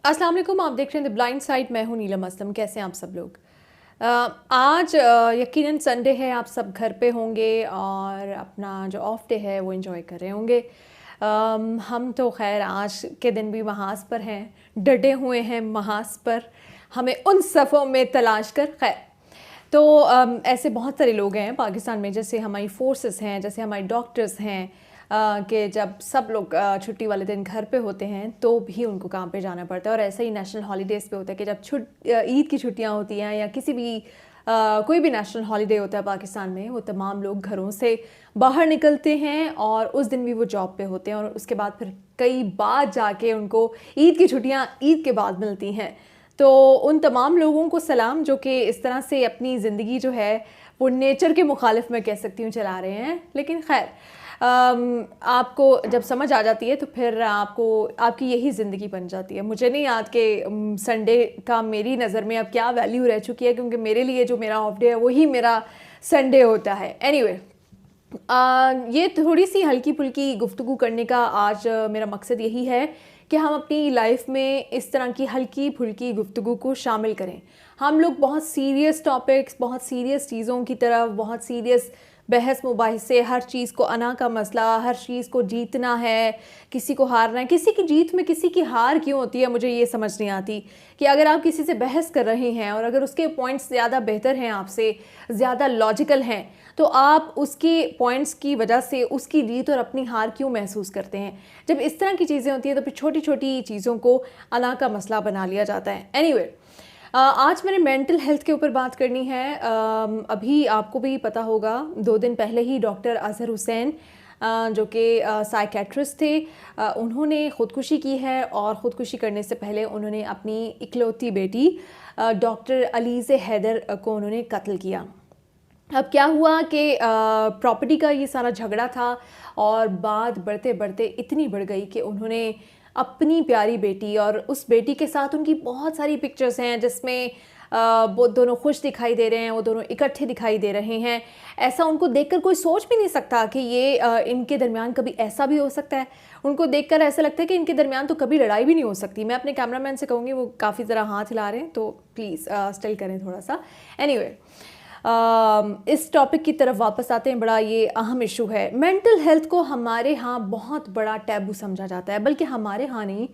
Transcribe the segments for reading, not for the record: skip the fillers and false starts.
अस्सलाम वालेकुम, आप देख रहे हैं द ब्लाइंड साइड। मैं हूं नीलम असलम। कैसे हैं आप सब लोग? आज यकीनन संडे है, आप सब घर पे होंगे और अपना जो ऑफ डे है वो एंजॉय कर रहे होंगे। हम तो खैर आज के दिन भी महाज पर हैं, डटे हुए हैं महाज पर, हमें उन सफ़ों में तलाश कर। खैर तो ऐसे बहुत सारे लोग हैं पाकिस्तान में, जैसे हमारी फोर्सेस हैं, जैसे हमारे डॉक्टर्स हैं, कि जब सब लोग छुट्टी वाले दिन घर पे होते हैं तो भी उनको काम पे जाना पड़ता है। और ऐसा ही नेशनल हॉलीडेज़ पे होता है कि जब ईद की छुट्टियां होती हैं या किसी भी कोई भी नेशनल हॉलीडे होता है पाकिस्तान में, वो तमाम लोग घरों से बाहर निकलते हैं और उस दिन भी वो जॉब पे होते हैं और उसके बाद फिर कई बार जाके उनको ईद की छुट्टियाँ ईद के बाद मिलती हैं। तो उन तमाम लोगों को सलाम जो कि इस तरह से अपनी ज़िंदगी जो है वो नेचर के मुखालिफ मैं कह सकती हूँ चला रहे हैं। लेकिन खैर आपको जब समझ आ जाती है तो फिर आपकी यही ज़िंदगी बन जाती है। मुझे नहीं याद कि संडे का मेरी नज़र में अब क्या वैल्यू रह चुकी है, क्योंकि मेरे लिए जो मेरा ऑफ डे है वही मेरा संडे होता है। एनीवे ये थोड़ी सी हल्की फुल्की गुफ्तगू करने का आज मेरा मकसद यही है कि हम अपनी लाइफ में इस तरह की हल्की फुल्की गुफ्तगू को शामिल करें। हम लोग बहुत सीरियस टॉपिक्स, बहुत सीरियस चीज़ों की तरफ, बहुत सीरियस बहस मुबाहिसे, हर चीज़ को अना का मसला, हर चीज़ को जीतना है, किसी को हारना है। किसी की जीत में किसी की हार क्यों होती है, मुझे ये समझ नहीं आती कि अगर आप किसी से बहस कर रहे हैं और अगर उसके पॉइंट्स ज़्यादा बेहतर हैं, आपसे ज़्यादा लॉजिकल हैं, तो आप उसके पॉइंट्स की वजह से उसकी जीत और अपनी हार क्यों महसूस करते हैं। जब इस तरह की चीज़ें होती हैं तो फिर छोटी छोटी चीज़ों को अना का मसला बना लिया जाता है। एनीवे आज मैंने मेंटल हेल्थ के ऊपर बात करनी है। अभी आपको भी पता होगा, 2 दिन पहले ही डॉक्टर अजहर हुसैन जो कि साइकेट्रिस्ट थे, उन्होंने ख़ुदकुशी की है और ख़ुदकुशी करने से पहले उन्होंने अपनी इकलौती बेटी डॉक्टर अलीज़े हैदर को उन्होंने कत्ल किया। अब क्या हुआ कि प्रॉपर्टी का ये सारा झगड़ा था और बात बढ़ते बढ़ते इतनी बढ़ गई कि उन्होंने अपनी प्यारी बेटी, और उस बेटी के साथ उनकी बहुत सारी पिक्चर्स हैं जिसमें वो दोनों खुश दिखाई दे रहे हैं, वो दोनों इकट्ठे दिखाई दे रहे हैं। ऐसा उनको देखकर कोई सोच भी नहीं सकता कि ये इनके दरमियान कभी ऐसा भी हो सकता है। उनको देखकर ऐसा लगता है कि इनके दरमियान तो कभी लड़ाई भी नहीं हो सकती। मैं अपने कैमरामैन से कहूँगी, वो काफ़ी ज़रा हाथ हिला रहे हैं, तो प्लीज़ स्टिल करें थोड़ा सा। एनीवे इस टॉपिक की तरफ वापस आते हैं। बड़ा ये अहम इशू है। मेंटल हेल्थ को हमारे यहाँ बहुत बड़ा टैबू समझा जाता है, बल्कि हमारे यहाँ नहीं,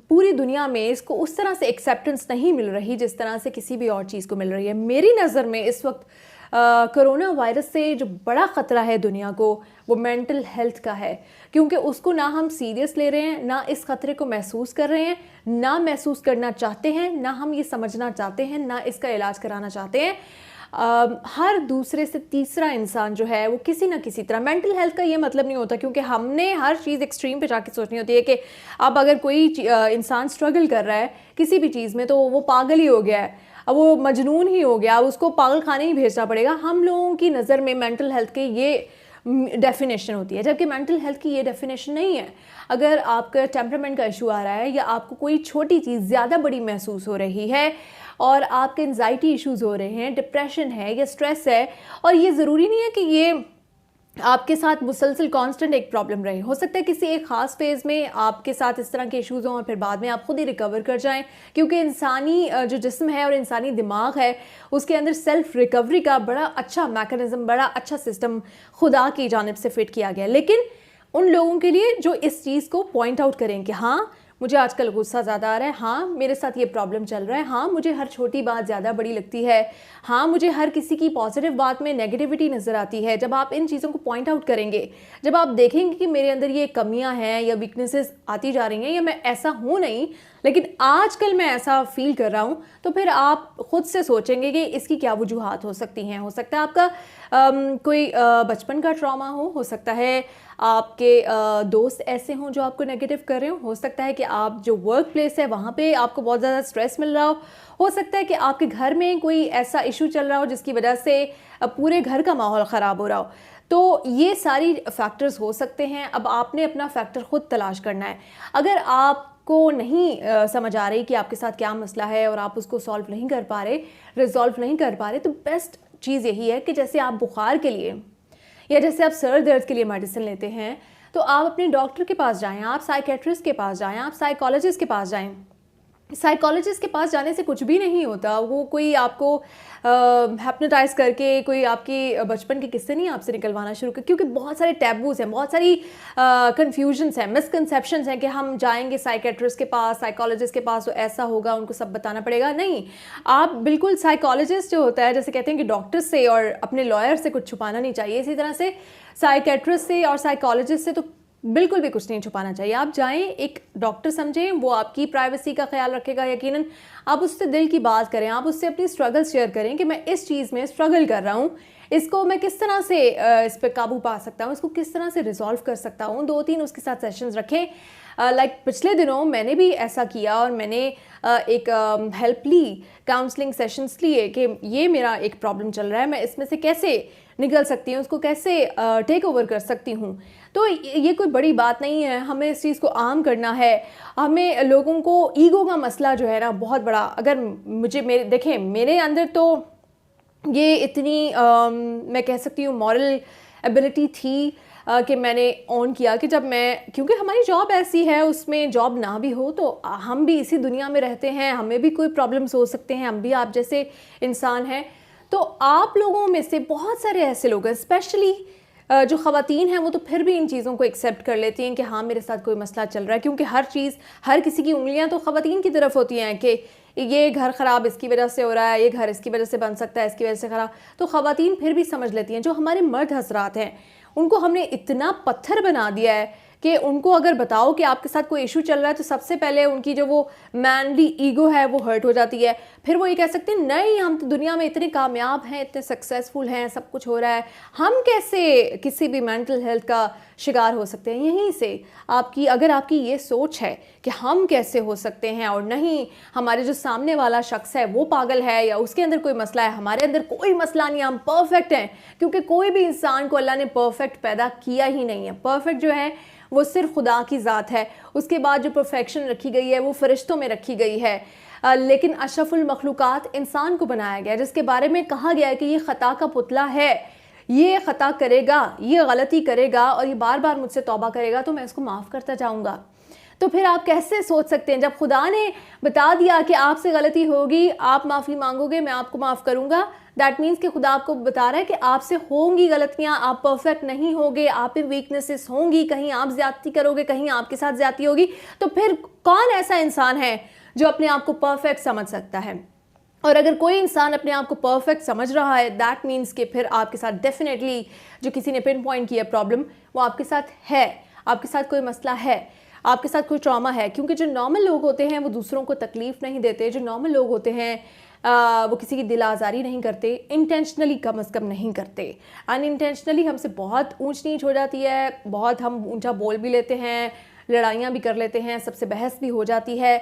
पूरी दुनिया में इसको उस तरह से एक्सेप्टेंस नहीं मिल रही जिस तरह से किसी भी और चीज़ को मिल रही है। मेरी नज़र में इस वक्त कोरोना वायरस से जो बड़ा ख़तरा है दुनिया को, वो मेंटल हेल्थ का है, क्योंकि उसको ना हम सीरियस ले रहे हैं, ना इस ख़तरे को महसूस कर रहे हैं, ना महसूस करना चाहते हैं, ना हम ये समझना चाहते हैं, ना इसका इलाज कराना चाहते हैं। हर दूसरे से तीसरा इंसान जो है वो किसी ना किसी तरह, मेंटल हेल्थ का ये मतलब नहीं होता, क्योंकि हमने हर चीज़ एक्सट्रीम पे जाके सोचनी होती है कि अब अगर कोई इंसान स्ट्रगल कर रहा है किसी भी चीज़ में तो वो पागल ही हो गया है, अब वो मजनून ही हो गया, अब उसको पागल खाने ही भेजना पड़ेगा। हम लोगों की नज़र में मेंटल हेल्थ के ये डेफिनेशन होती है, जबकि मेंटल हेल्थ की ये डेफिनेशन नहीं है। अगर आपका टेम्परामेंट का इशू आ रहा है या आपको कोई छोटी चीज़ ज़्यादा बड़ी महसूस हो रही है और आपके एंजाइटी इश्यूज़ हो रहे हैं, डिप्रेशन है या स्ट्रेस है, और ये ज़रूरी नहीं है कि ये आपके साथ मुसलसल कांस्टेंट एक प्रॉब्लम रहे। हो सकता है किसी एक ख़ास फेज़ में आपके साथ इस तरह के इश्यूज़ हों और फिर बाद में आप खुद ही रिकवर कर जाएं, क्योंकि इंसानी जो जिस्म है और इंसानी दिमाग है उसके अंदर सेल्फ रिकवरी का बड़ा अच्छा मैकेनिज़्म, बड़ा अच्छा सिस्टम खुदा की जानिब से फिट किया गया। लेकिन उन लोगों के लिए जो इस चीज़ को पॉइंट आउट करें कि हाँ, मुझे आजकल गुस्सा ज़्यादा आ रहा है, हाँ मेरे साथ ये प्रॉब्लम चल रहा है, हाँ मुझे हर छोटी बात ज़्यादा बड़ी लगती है, हाँ मुझे हर किसी की पॉजिटिव बात में नेगेटिविटी नज़र आती है। जब आप इन चीज़ों को पॉइंट आउट करेंगे, जब आप देखेंगे कि मेरे अंदर ये कमियां हैं या वीकनेसेस आती जा रही हैं, या मैं ऐसा हूँ नहीं लेकिन आजकल मैं ऐसा फील कर रहा हूँ, तो फिर आप खुद से सोचेंगे कि इसकी क्या वजूहात हो सकती हैं। हो सकता है आपका कोई बचपन का ट्रॉमा हो सकता है आपके दोस्त ऐसे हों जो आपको नेगेटिव कर रहे हो सकता है कि आप जो वर्क प्लेस है वहाँ पे आपको बहुत ज़्यादा स्ट्रेस मिल रहा हो सकता है कि आपके घर में कोई ऐसा इशू चल रहा हो जिसकी वजह से पूरे घर का माहौल ख़राब हो रहा हो। तो ये सारी फैक्टर्स हो सकते हैं। अब आपने अपना फैक्टर खुद तलाश करना है। अगर आपको नहीं समझ आ रही कि आपके साथ क्या मसला है और आप उसको सॉल्व नहीं कर पा रहे, रिजॉल्व नहीं कर पा रहे, तो बेस्ट चीज़ यही है कि जैसे आप बुखार के लिए या जैसे आप सर दर्द के लिए मेडिसिन लेते हैं, तो आप अपने डॉक्टर के पास जाएं, आप साइकेट्रिस्ट के पास जाएं, आप साइकोलॉजिस्ट के पास जाएं। साइकोलॉजिस्ट के पास जाने से कुछ भी नहीं होता। वो कोई आपको हिप्नोटाइज करके कोई आपके बचपन के किस्से नहीं आपसे निकलवाना शुरू कर, क्योंकि बहुत सारे टैबूज हैं, बहुत सारी कन्फ्यूजन्स हैं, मिसकंसेप्शंस हैं कि हम जाएंगे साइकेट्रिस्ट के पास, साइकोलॉजिस्ट के पास तो ऐसा होगा, उनको सब बताना पड़ेगा। नहीं, आप बिल्कुल साइकोलॉजिस्ट जो होता है, जैसे कहते हैं कि डॉक्टर से और अपने लॉयर से कुछ छुपाना नहीं चाहिए, इसी तरह से साइकेट्रिस्ट से और साइकोलॉजिस्ट से तो बिल्कुल भी कुछ नहीं छुपाना चाहिए। आप जाएं, एक डॉक्टर समझें, वो आपकी प्राइवेसी का ख्याल रखेगा यकीनन। आप उससे दिल की बात करें, आप उससे अपनी स्ट्रगल शेयर करें कि मैं इस चीज़ में स्ट्रगल कर रहा हूँ, इसको मैं किस तरह से इस पर काबू पा सकता हूँ, इसको किस तरह से रिजॉल्व कर सकता हूँ। 2-3 उसके साथ सेशंस रखें। लाइक पिछले दिनों मैंने भी ऐसा किया और मैंने एक हेल्प ली, काउंसलिंग सेशंस लिए कि ये मेरा एक प्रॉब्लम चल रहा है, मैं इसमें से कैसे निकल सकती हूँ, उसको कैसे टेक ओवर कर सकती हूँ। तो ये कोई बड़ी बात नहीं है, हमें इस चीज़ को आम करना है। हमें लोगों को ईगो का मसला जो है ना बहुत बड़ा, अगर मेरे देखें मेरे अंदर तो ये इतनी मैं कह सकती हूँ मॉरल एबिलिटी थी कि मैंने ऑन किया कि जब मैं, क्योंकि हमारी जॉब ऐसी है, उसमें जॉब ना भी हो तो हम भी इसी दुनिया में रहते हैं, हमें भी कोई प्रॉब्लम्स हो सकते हैं, हम भी आप जैसे इंसान हैं। तो आप लोगों में से बहुत सारे ऐसे लोग हैं, स्पेशली जो ख़वातीन हैं, वो तो फिर भी इन चीज़ों को एक्सेप्ट कर लेती हैं कि हाँ मेरे साथ कोई मसला चल रहा है, क्योंकि हर चीज़, हर किसी की उंगलियां तो ख़वातीन की तरफ होती हैं कि ये घर ख़राब इसकी वजह से हो रहा है, ये घर इसकी वजह से बन सकता है, इसकी वजह से ख़राब। तो ख़वातीन फिर भी समझ लेती हैं। जो हमारे मर्द हजरात हैं, उनको हमने इतना पत्थर बना दिया है कि उनको अगर बताओ कि आपके साथ कोई इशू चल रहा है तो सबसे पहले उनकी जो वो मैनली ईगो है वो हर्ट हो जाती है। फिर वो ये कह सकते हैं नहीं, हम तो दुनिया में इतने कामयाब हैं, इतने सक्सेसफुल हैं, सब कुछ हो रहा है, हम कैसे किसी भी मेंटल हेल्थ का शिकार हो सकते हैं। यहीं से अगर आपकी ये सोच है कि हम कैसे हो सकते हैं, और नहीं हमारे जो सामने वाला शख्स है वो पागल है या उसके अंदर कोई मसला है, हमारे अंदर कोई मसला नहीं, हम परफेक्ट हैं, क्योंकि कोई भी इंसान को अल्लाह ने परफेक्ट पैदा किया ही नहीं है। परफेक्ट जो है वो सिर्फ खुदा की ज़ात है। उसके बाद जो परफेक्शन रखी गई है वो फरिश्तों में रखी गई है, लेकिन अशरफुल मखलूक़ात इंसान को बनाया गया, जिसके बारे में कहा गया है कि ये ख़ता का पुतला है, ये ख़ता करेगा, ये गलती करेगा और ये बार बार मुझसे तौबा करेगा तो मैं इसको माफ़ करता जाऊँगा। तो फिर आप कैसे सोच सकते हैं, जब खुदा ने बता दिया कि आपसे गलती होगी, आप माफ़ी मांगोगे, मैं आपको माफ़ करूँगा, दैट मीन्स कि खुदा आपको बता रहा है कि आपसे होंगी गलतियाँ, आप परफेक्ट नहीं होगे, आप में वीकनेसेस होंगी, कहीं आप ज़्यादती करोगे, कहीं आपके साथ ज़्यादती होगी। तो फिर कौन ऐसा इंसान है जो अपने आप को परफेक्ट समझ सकता है? और अगर कोई इंसान अपने आप को परफेक्ट समझ रहा है, दैट मीन्स कि फिर आपके साथ डेफिनेटली जो किसी ने पिन पॉइंट किया प्रॉब्लम, वो आपके साथ है, आपके साथ कोई मसला है, आपके साथ कोई ट्रॉमा है। क्योंकि जो नॉर्मल लोग होते हैं वो दूसरों को तकलीफ़ नहीं देते, जो नॉर्मल लोग होते हैं वो किसी की दिल आज़ारी नहीं करते, इंटेंशनली कम अज़ कम नहीं करते। अनइंटेंशनली हमसे बहुत ऊंच नीच हो जाती है, बहुत हम ऊंचा बोल भी लेते हैं, लड़ाइयाँ भी कर लेते हैं, सबसे बहस भी हो जाती है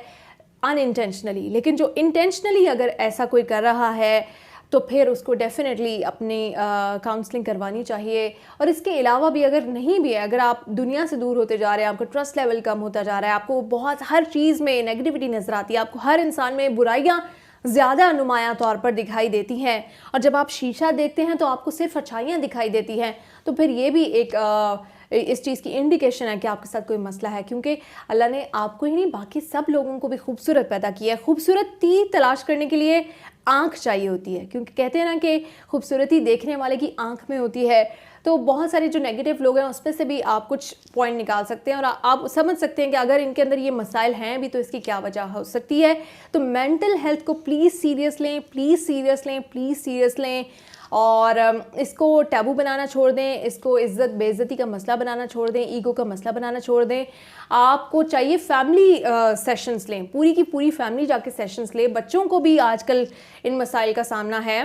अनइंटेंशनली। लेकिन जो इंटेंशनली अगर ऐसा कोई कर रहा है तो फिर उसको डेफिनेटली अपनी काउंसलिंग करवानी चाहिए। और इसके अलावा भी अगर नहीं भी है, अगर आप दुनिया से दूर होते जा रहे हैं, आपका ट्रस्ट लेवल कम होता जा रहा है, आपको बहुत हर चीज़ में नेगेटिविटी नज़र आती है, आपको हर इंसान में बुराइयाँ ज़्यादा नुमायां तौर पर दिखाई देती हैं, और जब आप शीशा देखते हैं तो आपको सिर्फ अच्छाइयाँ दिखाई देती हैं, तो फिर ये भी एक इस चीज़ की इंडिकेशन है कि आपके साथ कोई मसला है। क्योंकि अल्लाह ने आपको ही नहीं बाकी सब लोगों को भी खूबसूरत पैदा किया है। खूबसूरती तलाश करने के लिए आँख चाहिए होती है, क्योंकि कहते हैं ना कि खूबसूरती देखने वाले की आँख में होती है। तो बहुत सारे जो नेगेटिव लोग हैं उसमें से भी आप कुछ पॉइंट निकाल सकते हैं और आप समझ सकते हैं कि अगर इनके अंदर ये मसाइल हैं भी तो इसकी क्या वजह हो सकती है। तो मेंटल हेल्थ को प्लीज़ सीरियस लें, प्लीज़ सीरियस लें, प्लीज़ सीरियस लें, और इसको टैबू बनाना छोड़ दें, इसको इज़्ज़त बेइज़्ज़ती का मसला बनाना छोड़ दें, ईगो का मसला बनाना छोड़ दें। आपको चाहिए फैमिली सेशंस लें, पूरी की पूरी फैमिली जाके सेशंस लें। बच्चों को भी आजकल इन मसाइल का सामना है,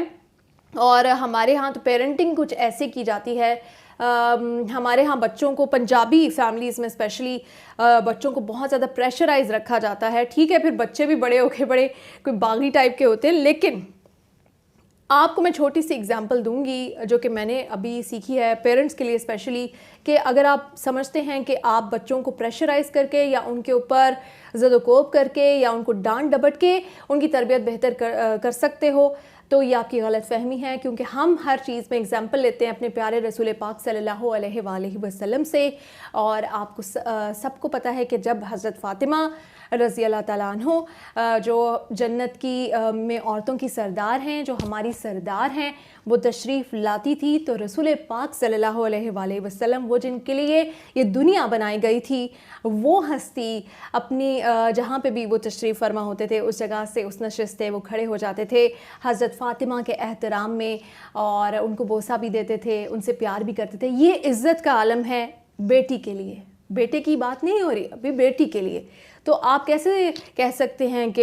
और हमारे यहाँ तो पेरेंटिंग कुछ ऐसे की जाती है। हमारे यहाँ बच्चों को, पंजाबी फैमिलीज़ में स्पेशली बच्चों को बहुत ज़्यादा प्रेशराइज रखा जाता है। ठीक है, फिर बच्चे भी बड़े होके बड़े कोई बागी टाइप के होते हैं, लेकिन आपको मैं छोटी सी एग्जांपल दूंगी जो कि मैंने अभी सीखी है पेरेंट्स के लिए स्पेशली, कि अगर आप समझते हैं कि आप बच्चों को प्रेशराइज़ करके या उनके ऊपर ज़दोकोब करके या उनको डांट डपट के उनकी तरबियत बेहतर कर सकते हो, तो ये आपकी गलतफहमी है, क्योंकि हम हर चीज़ में एग्जाम्पल लेते हैं अपने प्यारे रसूल पाक सल्लल्लाहु अलैहि वसल्लम से। और आपको सबको पता है कि जब हज़रत फ़ातिमा रज़ी अल्लाह ताला अन्हा जो जन्नत की में औरतों की सरदार हैं, जो हमारी सरदार हैं, वो तशरीफ़ लाती थी, तो रसूल पाक सल्लल्लाहु अलैहि वसल्लम, वो जिनके लिए ये दुनिया बनाई गई थी, वो हस्ती अपनी जहाँ पे भी वो तशरीफ़ फरमा होते थे उस जगह से, उस नशिस्त से वो खड़े हो जाते थे हज़रत फ़ातिमा के एहतराम में, और उनको बोसा भी देते थे, उनसे प्यार भी करते थे। ये इज़्ज़त का आलम है बेटी के लिए, बेटे की बात नहीं हो रही अभी, बेटी के लिए। तो आप कैसे कह सकते हैं कि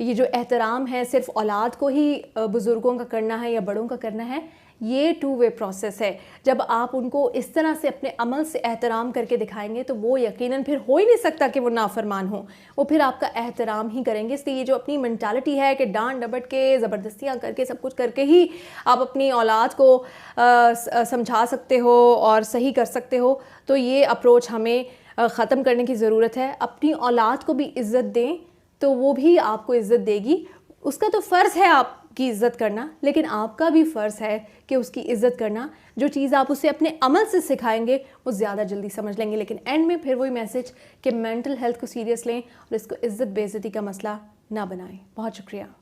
ये जो एहतराम है सिर्फ़ औलाद को ही बुज़ुर्गों का करना है या बड़ों का करना है? ये टू वे प्रोसेस है। जब आप उनको इस तरह से अपने अमल से एहतराम करके दिखाएंगे तो वो यकीनन फिर हो ही नहीं सकता कि वो नाफरमान हो, वो फिर आपका एहतराम ही करेंगे। इसलिए ये जो अपनी मेंटालिटी है कि डांट डपट के, ज़बरदस्तियाँ करके, सब कुछ करके ही आप अपनी औलाद को समझा सकते हो और सही कर सकते हो, तो ये अप्रोच हमें ख़त्म करने की ज़रूरत है। अपनी औलाद को भी इज़्ज़त दें तो वो भी आपको इज़्ज़त देगी। उसका तो फ़र्ज़ है आपकी इज़्ज़त करना, लेकिन आपका भी फ़र्ज़ है कि उसकी इज़्ज़त करना। जो चीज़ आप उसे अपने अमल से सिखाएंगे वो ज़्यादा जल्दी समझ लेंगे। लेकिन एंड में फिर वही मैसेज कि मेंटल हेल्थ को सीरियस लें और इसको इज़्ज़त बेइज़्ज़ती का मसला ना बनाएं। बहुत शुक्रिया।